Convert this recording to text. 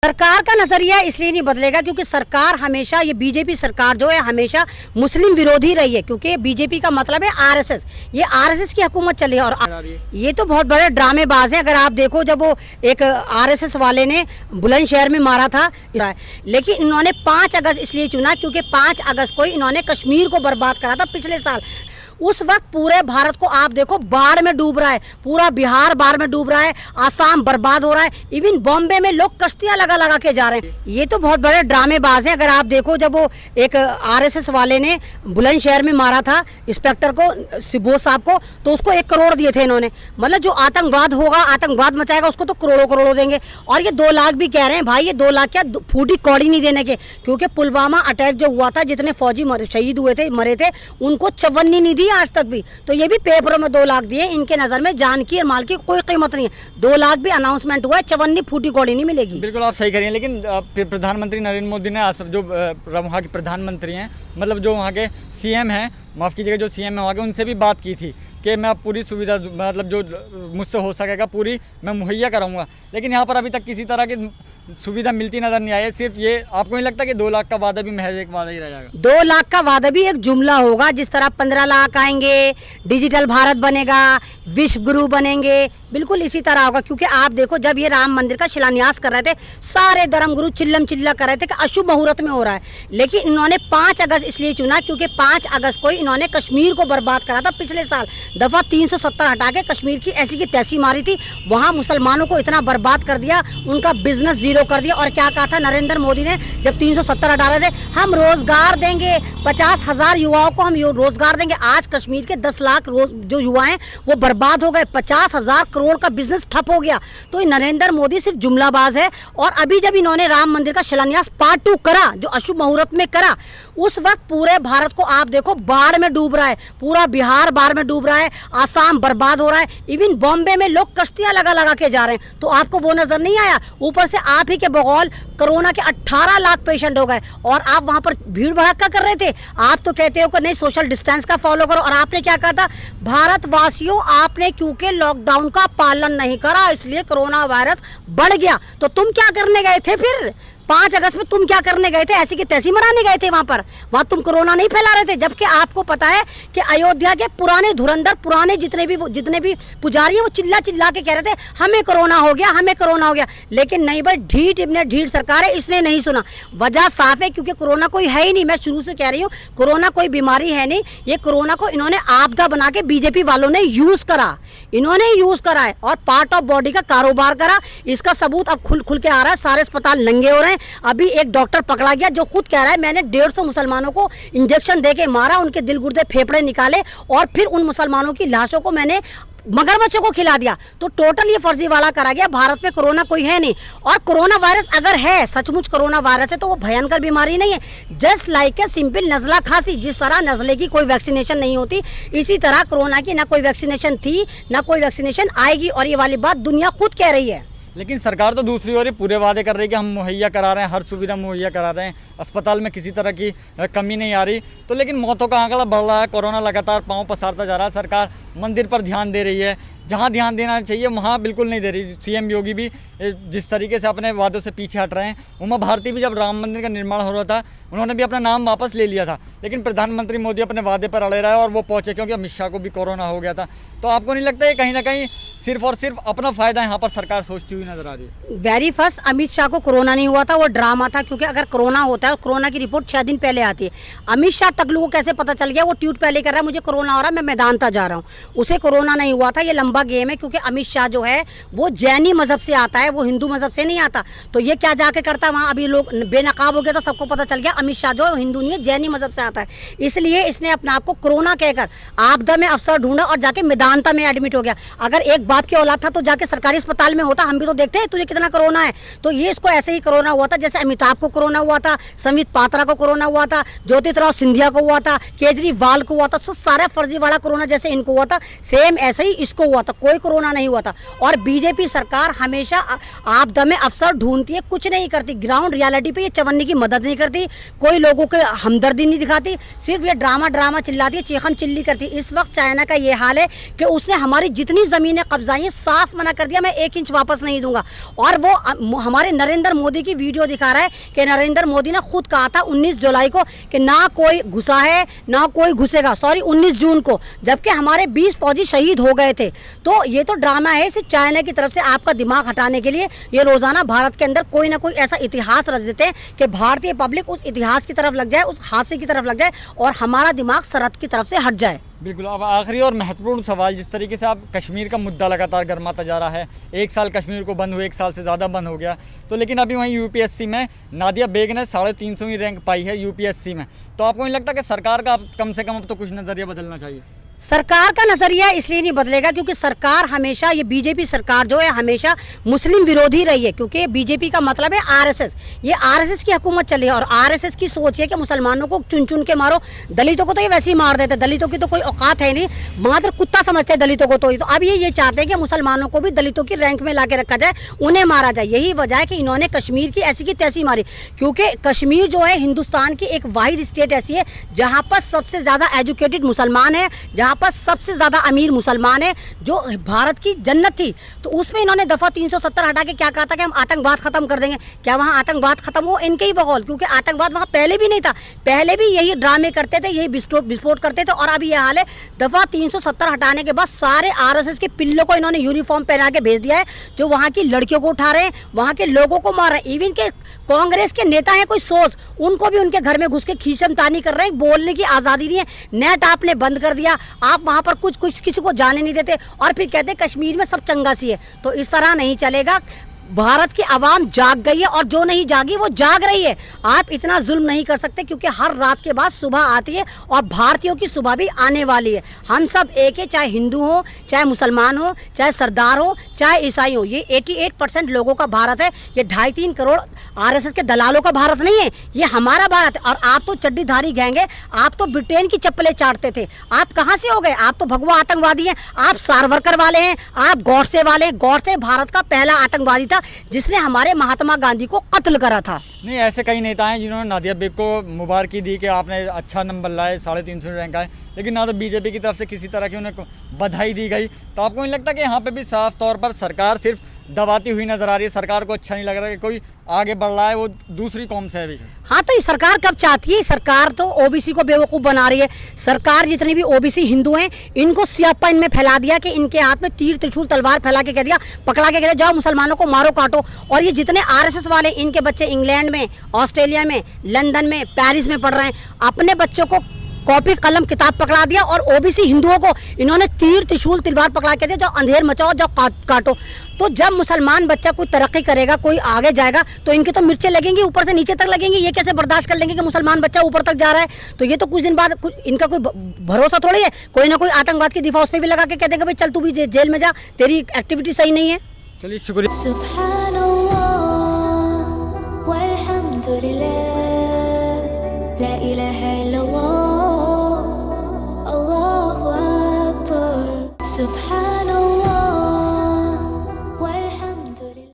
सरकार का नजरिया इसलिए नहीं बदलेगा क्योंकि सरकार हमेशा, ये बीजेपी सरकार जो है हमेशा मुस्लिम विरोधी रही है, क्योंकि बीजेपी का मतलब है आरएसएस। ये आरएसएस की हुकूमत चली है और ये तो बहुत बड़े ड्रामेबाज हैं। अगर आप देखो, जब वो एक आरएसएस वाले ने बुलंदशहर में मारा था, लेकिन इन्होंने 5 अगस्त इसलिए चुना क्योंकि 5 अगस्त को इन्होंने कश्मीर को बर्बाद करा था पिछले साल। उस वक्त पूरे भारत को आप देखो बाढ़ में डूब रहा है, पूरा बिहार बाढ़ में डूब रहा है, आसाम बर्बाद हो रहा है, इवन बॉम्बे में लोग कश्तियां लगा लगा के जा रहे हैं। ये तो बहुत बड़े ड्रामेबाज हैं। अगर आप देखो, जब वो एक आरएसएस वाले ने बुलंदशहर में मारा था इंस्पेक्टर को, सिब्बो साहब को, तो उसको 1 करोड़ दिए थे इन्होंने। मतलब जो आतंकवाद होगा, आतंकवाद मचाएगा, उसको तो करोड़ों करोड़ों देंगे। और ये 2 लाख भी कह रहे हैं। भाई ये 2 लाख क्या, फूटी कौड़ी नहीं देने के, क्योंकि पुलवामा अटैक जो हुआ था, जितने फौजी शहीद हुए थे, मरे थे, उनको 54 नहीं दी आज तक भी। तो ये भी पेपरों में 2 लाख दिए। इनके नजर में जान की और माल की कोई कीमत नहीं है। 2 लाख भी अनाउंसमेंट हुआ है, 54 फूटी कौड़ी नहीं मिलेगी। बिल्कुल आप सही करिए, लेकिन प्रधानमंत्री नरेंद्र मोदी ने जो वहाँ के प्रधानमंत्री हैं, मतलब जो वहाँ के सीएम हैं, माफ़ कीजिएगा, जो सीएम है वहाँ के, उनसे भी बात की थी कि मैं पूरी सुविधा, मतलब जो मुझसे हो सकेगा पूरी मैं मुहैया कराऊंगा। लेकिन यहाँ पर अभी तक किसी तरह की सुविधा मिलती नजर नहीं आई। सिर्फ ये, आपको नहीं लगता कि 2 लाख का वादा भी महज एक वादा ही रह जाएगा? 2 लाख का वादा भी एक जुमला होगा। जिस तरह 15 लाख आएंगे, डिजिटल भारत बनेगा, विश्व गुरु बनेंगे, बिल्कुल इसी तरह होगा। क्योंकि आप देखो, जब ये राम मंदिर का शिलान्यास कर रहे थे, सारे धर्मगुरु चिल्लम चिल्ला कर रहे थे कि अशुभ मुहूर्त में हो रहा है। लेकिन इन्होंने 5 अगस्त इसलिए चुना क्योंकि 5 अगस्त को इन्होंने कश्मीर को बर्बाद करा था पिछले साल। दफा 370 हटा के कश्मीर की ऐसी की तैसी मारी थी, वहाँ मुसलमानों को इतना बर्बाद कर दिया, उनका बिजनेस जीरो कर दिया। और क्या कहा था नरेंद्र मोदी ने जब 370 हटा रहे थे, हम रोजगार देंगे, 50,000 युवाओं को हम रोजगार देंगे। आज कश्मीर के 10 लाख जो युवा हैं वो बर्बाद हो गए, 50,000 करोड़ का बिजनेस ठप हो गया। तो नरेंद्र मोदी सिर्फ जुमलाबाज है। और अभी जब इन्होंने राम मंदिर का शिलान्यास पार्ट 2 करा, जो अशुभ मुहूर्त में करा, उस वक्त पूरे भारत को आप देखो बाढ़ में डूब रहा है, पूरा बिहार बाढ़ में डूब रहा है, आसाम बर्बाद हो रहा है, इवन बॉम्बे में लोग कश्तियां लगा लगा के जा रहे हैं। तो आपको वो नजर नहीं आया? ऊपर से आप ही के बगौल कोरोना के 18 लाख पेशेंट हो गए और आप वहां पर भीड़ भड़का कर रहे थे। आप तो कहते हो कि नहीं, सोशल डिस्टेंस का फॉलो करो। और आपने क्या कहा था? भारतवासियों, आपने क्योंकि लॉकडाउन का पालन नहीं करा इसलिए कोरोना वायरस बढ़ गया। तो तुम क्या करने गए थे फिर? 5 अगस्त में तुम क्या करने गए थे? ऐसी की तैसी मनाने गए थे वहां तुम कोरोना नहीं फैला रहे थे। जबकि आपको पता है कि अयोध्या के पुराने धुरंधर, पुराने जितने भी पुजारी हैं, वो चिल्ला चिल्ला के कह रहे थे हमें कोरोना हो गया, हमें कोरोना हो गया। लेकिन नहीं भाई, ढीठ सरकार है, इसने नहीं सुना। वजह साफ है, क्योंकि कोरोना कोई है ही नहीं। मैं शुरू से कह रही हूँ, कोरोना कोई बीमारी है नहीं। ये कोरोना को इन्होंने आपदा बना के बीजेपी वालों ने यूज करा, इन्होंने यूज करा है और पार्ट ऑफ बॉडी का कारोबार करा। इसका सबूत अब खुल के आ रहा है। सारे अस्पताल नंगे हो रहे हैं। अभी एक डॉक्टर पकड़ा गया जो खुद कह रहा है मैंने 150 मुसलमानों को इंजेक्शन देके मारा, उनके दिल गुर्दे फेफड़े निकाले और फिर उन मुसलमानों की लाशों को मैंने मगरमच्छों को खिला दिया। तो टोटल ये फर्जीवाड़ा करा गया। भारत में कोरोना कोई है नहीं। और कोरोना वायरस अगर है, सचमुच कोरोना वायरस है, तो वो भयंकर बीमारी नहीं है। जस्ट लाइक ए सिंपल नजला खांसी। जिस तरह नजले की कोई वैक्सीनेशन नहीं होती, इसी तरह कोरोना की ना कोई वैक्सीनेशन थी, ना कोई वैक्सीनेशन आएगी। और ये वाली बात दुनिया खुद कह रही है। लेकिन सरकार तो दूसरी ओर पूरे वादे कर रही है कि हम मुहैया करा रहे हैं, हर सुविधा मुहैया करा रहे हैं, अस्पताल में किसी तरह की कमी नहीं आ रही। तो लेकिन मौतों का आंकड़ा बढ़ रहा है, कोरोना लगातार पांव पसारता जा रहा है। सरकार मंदिर पर ध्यान दे रही है, जहाँ ध्यान देना चाहिए वहाँ बिल्कुल नहीं दे रही। सीएम योगी भी जिस तरीके से अपने वादों से पीछे हट रहे हैं। उमा भारती भी जब राम मंदिर का निर्माण हो रहा था, उन्होंने भी अपना नाम वापस ले लिया था। लेकिन प्रधानमंत्री मोदी अपने वादे पर अड़े रहे और वो पहुँचे, क्योंकि अमित शाह को भी कोरोना हो गया था। तो आपको नहीं लगता है कहीं ना कहीं सिर्फ और सिर्फ अपना फायदा यहाँ पर सरकार सोचती हुई नजर आ रही है? वेरी फर्स्ट, अमित शाह को कोरोना नहीं हुआ था, वो ड्रामा था। क्योंकि अगर कोरोना होता है, कोरोना की रिपोर्ट 6 दिन पहले आती है। अमित शाह टकलू को कैसे पता चल गया? वो ट्वीट पहले कर रहा है मुझे कोरोना हो रहा है, मैं मैदानता जा रहा हूँ। उसे कोरोना नहीं हुआ था। ये लंबा गेम है, क्योंकि अमित शाह जो है वो जैनी मजहब से आता है, वो हिंदू मजहब से नहीं आता। तो ये क्या जाके करता है वहाँ? अभी लोग बेनकाब हो गया तो सबको पता चल गया अमित शाह जो है हिंदू नहीं है, जैनी मजहब से आता है। इसलिए इसने अपने आप को कोरोना कहकर आपदा में अफसर ढूंढा और जाके मैदानता में एडमिट हो गया। अगर एक बाप की औलाद था तो जाके सरकारी अस्पताल में होता। हम भी तो देखते हैं तुझे कितना कोरोना है। तो ये इसको ऐसे ही कोरोना हुआ था जैसे अमिताभ को कोरोना हुआ था, संबित पात्रा को कोरोना हुआ था, ज्योतिराव सिंधिया को हुआ था, केजरीवाल को हुआ था। तो सारा फर्जीवाड़ा कोरोना जैसे इनको हुआ था, सेम ऐसे ही इसको हुआ था। कोई कोरोना नहीं हुआ था। और बीजेपी सरकार हमेशा आपदा में अफसर ढूंढती है, कुछ नहीं करती। ग्राउंड रियलिटी पे ये चवन्नी की मदद नहीं करती, कोई लोगों के हमदर्दी नहीं दिखाती, सिर्फ ये ड्रामा चिल्लाती है, चीखम चिल्ली करती है। इस वक्त चाइना का ये हाल है कि उसने हमारी जितनी ज़मीनें कब्जा है, ये साफ मना कर दिया, मैं 1 इंच वापस नहीं दूंगा। और वो हमारे नरेंद्र मोदी की वीडियो दिखा रहा है कि नरेंद्र मोदी ने खुद कहा था 19 जुलाई को कि ना कोई घुसा है ना कोई घुसेगा, सॉरी 19 जून को, जबकि हमारे 20 फौजी शहीद हो गए थे। तो ये तो ड्रामा है सिर्फ चाइना की तरफ से आपका दिमाग हटाने के लिए। ये रोजाना भारत के अंदर कोई ना कोई ऐसा इतिहास रच देते हैं कि भारतीय पब्लिक उस इतिहास की तरफ लग जाए, उस हादसे की तरफ लग जाए और हमारा दिमाग सरहद की तरफ से हट जाए। बिल्कुल। अब आखिरी और महत्वपूर्ण सवाल, जिस तरीके से आप कश्मीर का मुद्दा लगातार गर्माता जा रहा है, 1 साल कश्मीर को बंद हुए, 1 साल से ज़्यादा बंद हो गया, तो लेकिन अभी वहीं यूपीएससी में नादिया बेग ने 350वीं रैंक पाई है यूपीएससी में। तो आपको नहीं लगता कि सरकार का कम से कम अब तो कुछ नज़रिया बदलना चाहिए? सरकार का नजरिया इसलिए नहीं बदलेगा क्योंकि सरकार हमेशा, ये बीजेपी सरकार जो है हमेशा मुस्लिम विरोधी रही है, क्योंकि बीजेपी का मतलब है आरएसएस। ये आरएसएस की हुकूमत चली है और आरएसएस की सोच है कि मुसलमानों को चुन चुन के मारो, दलितों को तो ये वैसे ही मार देते, दलितों की तो कोई औकात है नहीं, मात्र कुत्ता समझते हैं दलितों को। तो अब ये चाहते हैं कि मुसलमानों को भी दलितों की रैंक में ला के रखा जाए, उन्हें मारा जाए। यही वजह है कि इन्होंने कश्मीर की ऐसी की तैसी मारी, क्योंकि कश्मीर जो है हिंदुस्तान की एक वाहिद स्टेट ऐसी है जहाँ पर सबसे ज़्यादा एजुकेटेड मुसलमान है, जहाँ पर सबसे ज्यादा अमीर मुसलमान है, जो भारत की जन्नत थी। तो उसमें इन्होंने दफा 370 हटा के क्या कहा था कि हम आतंकवाद खत्म कर देंगे। क्या वहाँ आतंकवाद खत्म हो? इनके ही बकौल, क्योंकि आतंकवाद वहाँ पहले भी नहीं था, पहले भी यही ड्रामे करते थे, यही विस्फोट करते थे। और अभी यह हाल है, दफा 370 हटाने के बाद सारे आरएसएस के पिल्लों को इन्होंने यूनिफॉर्म पहना के भेज दिया है, जो वहाँ की लड़कियों को उठा रहे हैं, वहाँ के लोगों को मार रहे हैं। इवन के कांग्रेस के नेता हैं कोई सोच, उनको भी उनके घर में घुस के खींचतानी कर रहे हैं, बोलने की आज़ादी नहीं है। नेट आपने बंद कर दिया, आप वहाँ पर कुछ किसी को जाने नहीं देते और फिर कहते हैं कश्मीर में सब चंगा सी है। तो इस तरह नहीं चलेगा। भारत की आवाम जाग गई है और जो नहीं जागी वो जाग रही है। आप इतना जुल्म नहीं कर सकते, क्योंकि हर रात के बाद सुबह आती है और भारतीयों की सुबह भी आने वाली है। हम सब एक है, चाहे हिंदू हो, चाहे मुसलमान हो, चाहे सरदार हो, चाहे ईसाई हो। ये 88% लोगों का भारत है। ये 2.5-3 करोड़ आरएसएस के दलालों का भारत नहीं है, ये हमारा भारत है। और आप तो चड्डीधारी गैंग है, आप तो ब्रिटेन की चप्पलें चाटते थे। आप कहाँ से हो गए? आप तो भगवा आतंकवादी हैं, आप सावरकर वाले हैं, आप गौडसे वाले हैं। गौडसे भारत का पहला आतंकवादी था जिसने हमारे महात्मा गांधी को कत्ल करा था। नहीं, ऐसे कई नेता हैं जिन्होंने नादिया बेग को मुबारकी दी कि आपने अच्छा नंबर लाए, 350 रैंक आए, लेकिन ना तो बीजेपी की तरफ से किसी तरह की उन्हें बधाई दी गई। तो आपको नहीं लगता कि यहाँ पे भी साफ तौर पर सरकार सिर्फ दबाती हुई नजर आ रही है? सरकार को अच्छा नहीं लग रहा कि कोई आगे बढ़ रहा है, वो दूसरी कौम से है अभी। हाँ, तो ये सरकार कब चाहती है? सरकार तो ओबीसी को बेवकूफ़ बना रही है। सरकार जितने भी ओबीसी हिंदू हैं, इनको सियापा इनमें फैला दिया कि इनके हाथ में तीर त्रिशूल तलवार फैला के कह दिया, पकड़ा के कह दिया जाओ मुसलमानों को मारो काटो। और ये जितने आरएसएस वाले, इनके बच्चे इंग्लैंड में, ऑस्ट्रेलिया में, लंदन में, पेरिस में पढ़ रहे हैं, अपने बच्चों को कॉपी कलम किताब पकड़ा दिया और ओबीसी हिंदुओं को इन्होंने तीर त्रिशूल तलवार पकड़ा के दिया, जाओ अंधेर मचाओ, जाओ काटो। तो जब मुसलमान बच्चा कोई तरक्की करेगा, कोई आगे जाएगा, तो इनकी तो मिर्चें लगेंगी, ऊपर से नीचे तक लगेंगी। ये कैसे बर्दाश्त कर लेंगे कि मुसलमान बच्चा ऊपर तक जा रहा है? तो ये तो कुछ दिन बाद इनका कोई भरोसा थोड़ी है, कोई ना कोई आतंकवाद की दिफा उस पर भी लगा के कह देगा भाई चल तू भी जेल में जा, तेरी एक्टिविटी सही नहीं है। चलिए, शुक्रिया।